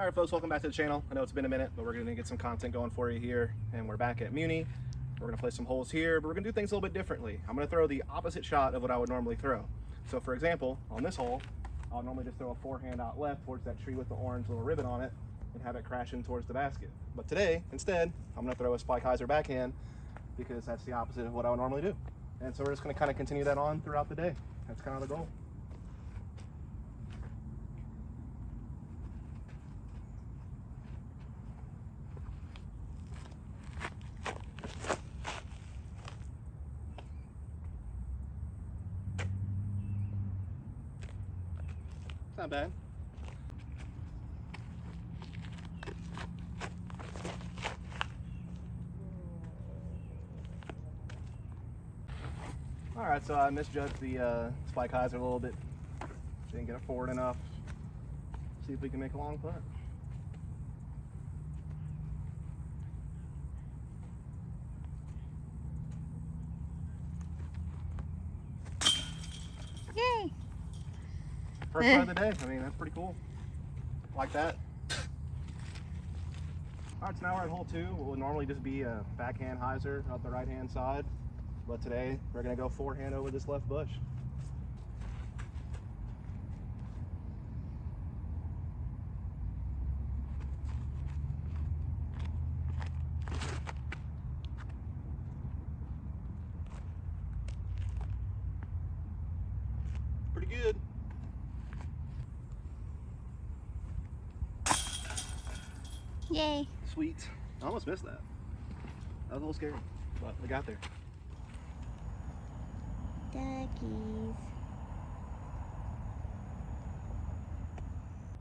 Alright folks, welcome back to the channel. I know it's been a minute, but we're going to get some content going for you here. And we're back at Muni. We're going to play some holes here, but we're going to do things a little bit differently. I'm going to throw the opposite shot of what I would normally throw. So for example, on this hole, I'll normally just throw a forehand out left towards that tree with the orange little ribbon on it and have it crash in towards the basket. But today, instead, I'm going to throw a spike hyzer backhand because that's the opposite of what I would normally do. And so we're just going to kind of continue that on throughout the day. That's kind of the goal. Not bad. All right, so I misjudged the spike hyzer a little bit. Didn't get it forward enough. See if we can make a long putt. Yay! First putt of the day. I mean, that's pretty cool. Like that. All right, so now we're at hole 2. What would normally just be a backhand hyzer up the right-hand side. But today, we're going to go forehand over this left bush. Pretty good. Yay! Sweet. I almost missed that. That was a little scary, but we got there. Duckies.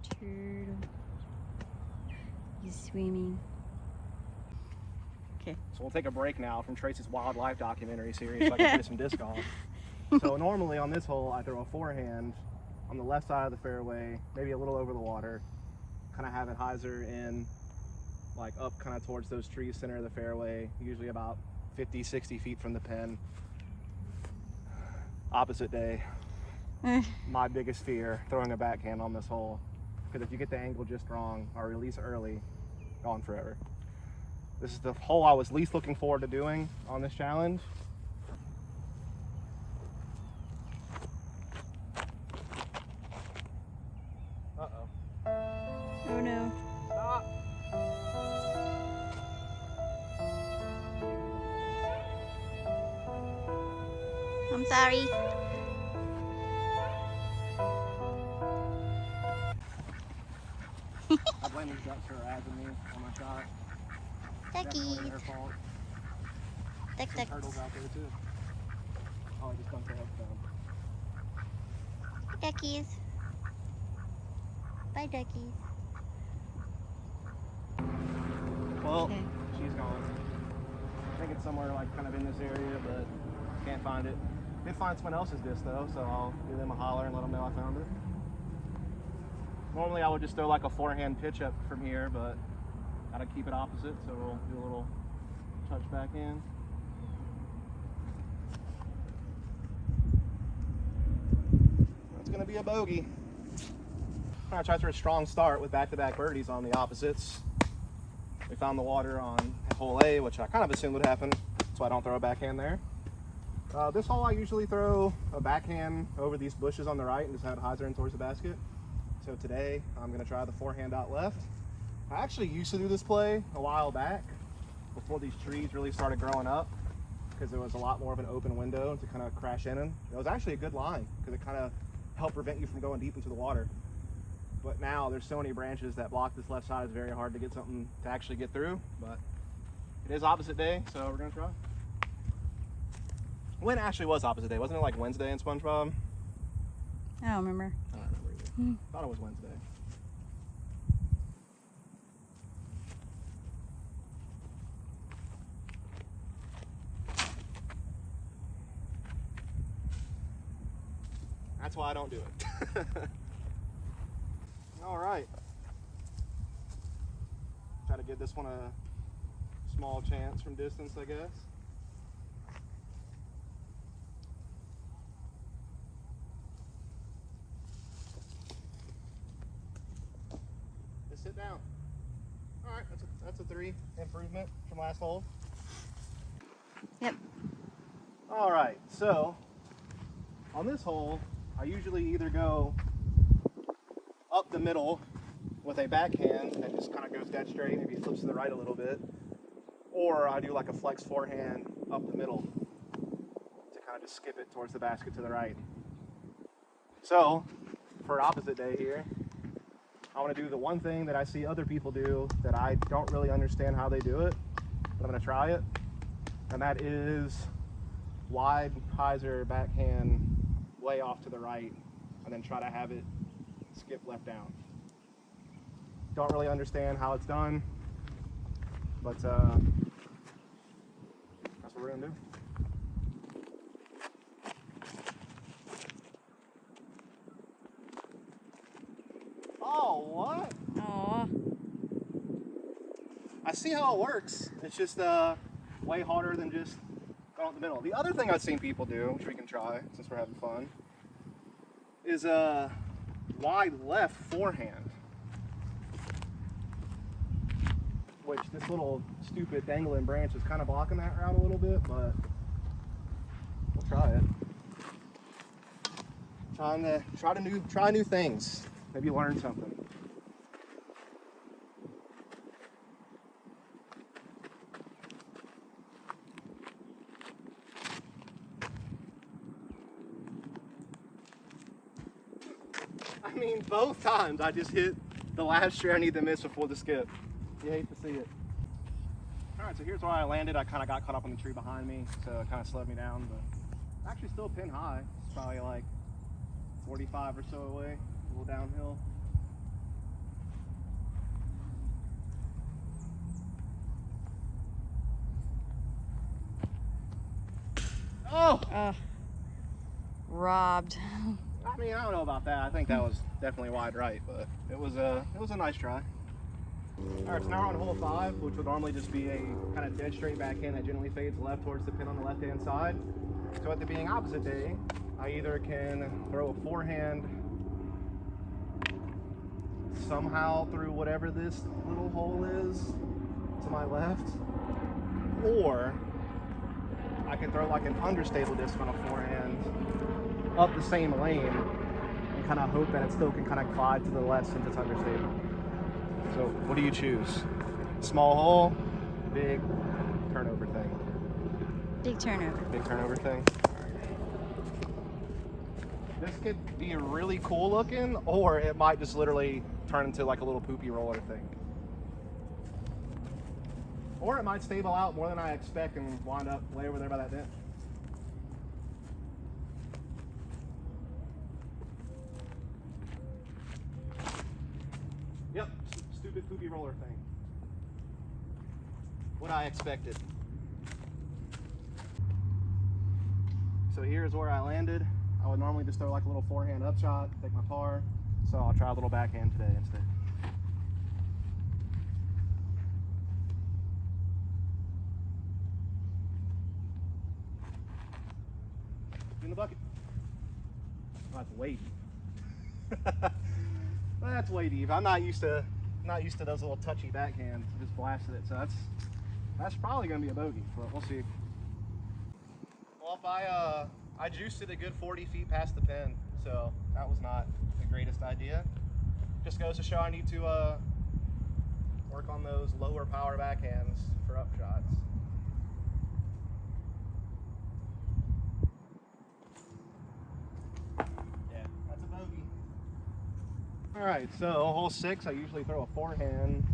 Turtle. He's swimming. Okay. So we'll take a break now from Tracy's wildlife documentary series so I can play some disc golf. So normally on this hole, I throw a forehand on the left side of the fairway, maybe a little over the water, kind of have it hyzer in, like up kind of towards those trees, center of the fairway, usually about 50, 60 feet from the pin. Opposite day, my biggest fear, throwing a backhand on this hole. Because if you get the angle just wrong or release early, gone forever. This is the hole I was least looking forward to doing on this challenge. Uh-oh. Oh no. Stop! I'm sorry. I blame these ducks for razzing me on my shot. Duckies. Definitely their fault. Duck, Some duck. turtles out there too. Oh, I just dunked their heads down. Duckies. Bye, duckies. Well, Okay. she's gone. I think it's somewhere like kind of in this area, but can't find it. Did find someone else's disc though, so I'll give them a holler and let them know I found it. Normally I would just throw like a forehand pitch up from here, but gotta keep it opposite, so we'll do a little touch back in. That's gonna be a bogey. I'm gonna try for a strong start with back-to-back birdies on the opposites. We found the water on hole A, which I kind of assumed would happen, so I don't throw a backhand there. This hole I usually throw a backhand over these bushes on the right and just have it hyzer in towards the basket. So today I'm going to try the forehand out left. I actually used to do this play a while back before these trees really started growing up because there was a lot more of an open window to kind of crash in. It was actually a good line because it kind of helped prevent you from going deep into the water. But now there's so many branches that block this left side, it's very hard to get something to actually get through. But it is opposite day, so we're going to try. When actually was opposite day? Wasn't it like Wednesday in SpongeBob? I don't remember. I don't remember either. Thought it was Wednesday. That's why I don't do it. All right. Try to give this one a small chance from distance, I guess. Just sit down. All right, that's a 3 improvement from last hole. Yep. All right, so on this hole, I usually either go up the middle with a backhand that just kind of goes dead straight, maybe flips to the right a little bit, or I do like a flex forehand up the middle to kind of just skip it towards the basket to the right. So for opposite day here, I want to do the one thing that I see other people do that I don't really understand how they do it, but I'm going to try it, and that is wide hyzer backhand way off to the right and then try to have it skip left down. Don't really understand how it's done, but that's what we're gonna do. Oh, what? Aw. I see how it works. It's just way harder than just going up the middle. The other thing I've seen people do, which we can try since we're having fun, is wide left forehand. Which this little stupid dangling branch is kind of blocking that route a little bit, but we'll try it. Try new things. Maybe learn something. I mean, both times I just hit the last string I need to miss before the skip. You hate to see it. All right, so here's where I landed. I kind of got caught up on the tree behind me, so it kind of slowed me down, but actually still pin high. It's probably like 45 or so away, a little downhill. Oh! Robbed. I mean, I don't know about that. I think that was definitely wide right, but it was a nice try. All right, so now we're on hole 5, which would normally just be a kind of dead straight backhand that generally fades left towards the pin on the left-hand side. So at the being opposite day, I either can throw a forehand somehow through whatever this little hole is to my left, or I can throw like an understable disc on a forehand up the same lane and kind of hope that it still can kind of glide to the left since it's understable. So what do you choose? Small hole, big turnover thing? Big turnover. Big turnover thing. This could be really cool looking, or it might just literally turn into like a little poopy roller thing. Or it might stable out more than I expect and wind up way over there by that bench. Yep, stupid poopy roller thing. What I expected. So here's where I landed. I would normally just throw like a little forehand upshot, take my par. So I'll try a little backhand today instead. In the bucket. Oh, that's way deep. That's way deep. I'm not used to those little touchy backhands. I just blasted it, so that's probably gonna be a bogey, but we'll see. Well, if I juiced it a good 40 feet past the pin, so that was not the greatest idea. Just goes to show I need to work on those lower power backhands for upshots. Yeah, that's a bogey. All right, so hole 6, I usually throw a forehand,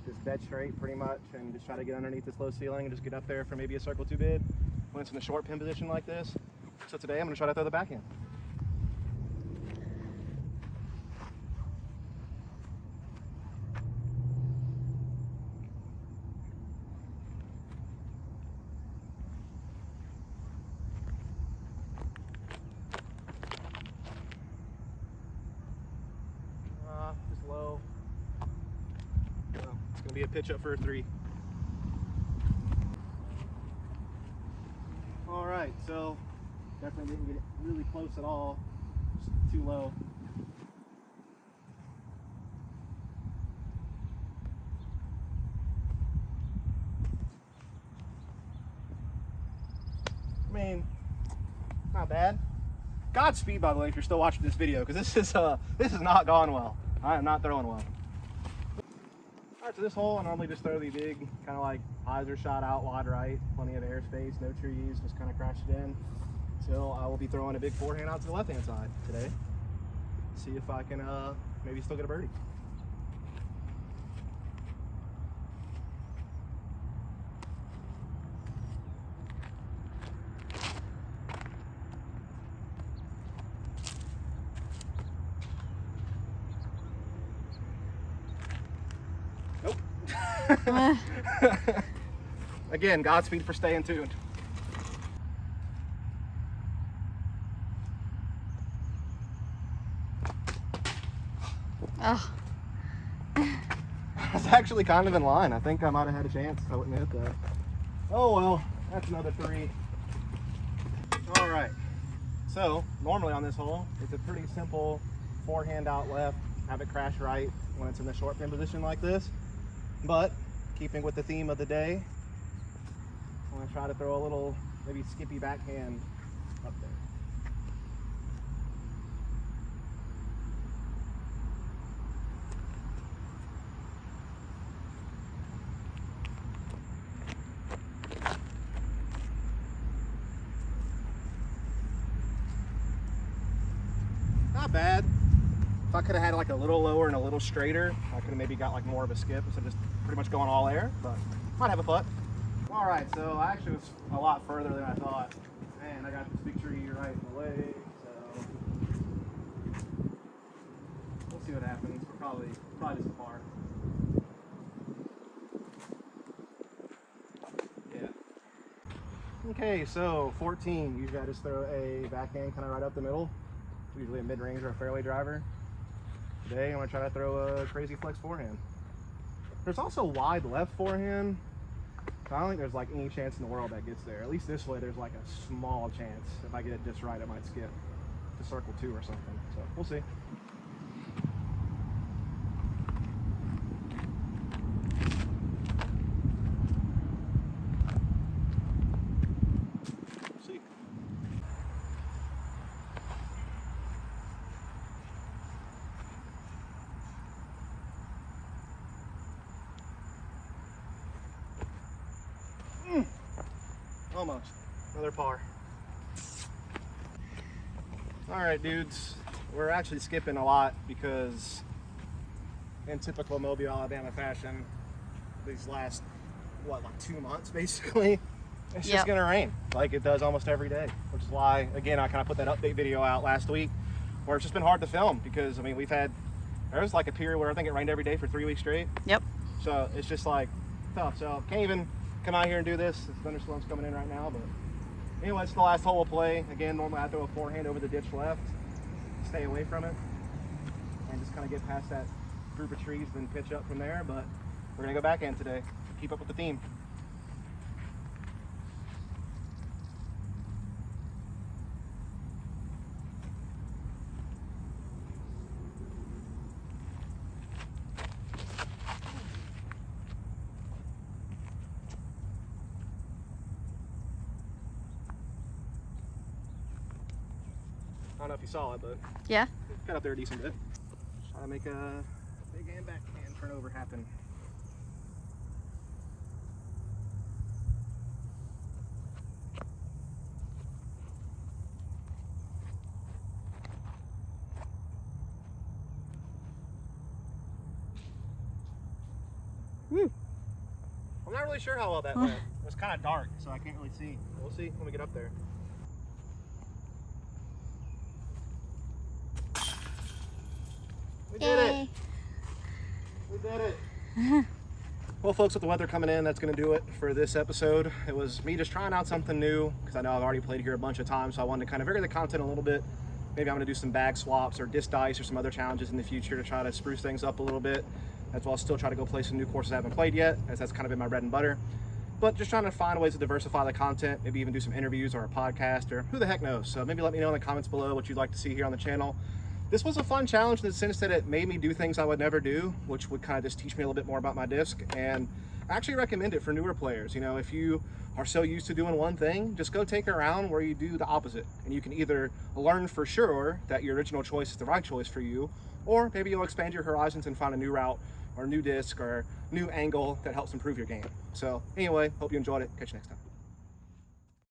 just dead straight pretty much, and just try to get underneath this low ceiling and just get up there for maybe a circle 2 bid when it's in a short pin position like this. So today I'm gonna try to throw the backhand. Just low. Well, it's gonna be a pitch up for a 3. All right, so definitely didn't get it really close at all. Just too low. Not bad. Godspeed, by the way, if you're still watching this video, because this is not gone well. I am not throwing well. All right, so this hole, I normally just throw the big, kind of like hyzer shot out wide right, plenty of airspace, no trees, just kind of crash it in. So I will be throwing a big forehand out to the left-hand side today. See if I can maybe still get a birdie. Nope. Again, Godspeed for staying tuned. Oh. I was actually kind of in line. I think I might have had a chance if I wouldn't hit that. Oh well, that's another 3. All right. So normally on this hole, it's a pretty simple forehand out left, have it crash right when it's in the short pin position like this. But keeping with the theme of the day, I'm gonna try to throw a little maybe skippy backhand up there. Not bad. If I could have had like a little lower and a little straighter, I could have maybe got like more of a skip instead of just pretty much going all air, but might have a putt. All right, so I actually was a lot further than I thought. Man, I got this big tree right in the way, so we'll see what happens. We're probably just a par. Yeah. Okay, so 14. Usually I just throw a backhand kind of right up the middle. Usually a mid-range or a fairway driver. Today I'm gonna try to throw a crazy flex forehand. There's also wide left forehand. I don't think there's like any chance in the world that gets there. At least this way there's like a small chance. If I get it just right, it might skip to circle 2 or something. So we'll see. Almost. Another par. All right, dudes. We're actually skipping a lot because in typical Mobile, Alabama fashion, these last, what, like 2 months basically, it's just gonna rain like it does almost every day, which is why, again, I kind of put that update video out last week where it's just been hard to film because, I mean, there was like a period where I think it rained every day for 3 weeks straight. Yep. So it's just like tough. So can't even come out here and do this. The thunderstorm's coming in right now, but anyway, it's the last hole we'll play. Again, normally I throw a forehand over the ditch left, stay away from it, and just kind of get past that group of trees, then pitch up from there. But we're gonna go backhand today. Keep up with the theme. I don't know if you saw it, but Yeah. got up there a decent bit. Try to make a big and backhand turnover happen. Woo. I'm not really sure how well that went. It was kind of dark, so I can't really see. We'll see when we get up there. We did it. We did it. Well, folks, with the weather coming in, that's going to do it for this episode. It was me just trying out something new because I know I've already played here a bunch of times, so I wanted to kind of vary the content a little bit. Maybe I'm going to do some bag swaps or disc dice or some other challenges in the future to try to spruce things up a little bit, as well as still try to go play some new courses I haven't played yet, as that's kind of been my bread and butter. But just trying to find ways to diversify the content, maybe even do some interviews or a podcast or who the heck knows. So maybe let me know in the comments below what you'd like to see here on the channel. This was a fun challenge in the sense that it made me do things I would never do, which would kind of just teach me a little bit more about my disc. And I actually recommend it for newer players. You know, if you are so used to doing one thing, just go take a round where you do the opposite. And you can either learn for sure that your original choice is the right choice for you, or maybe you'll expand your horizons and find a new route or new disc or new angle that helps improve your game. So anyway, hope you enjoyed it. Catch you next time.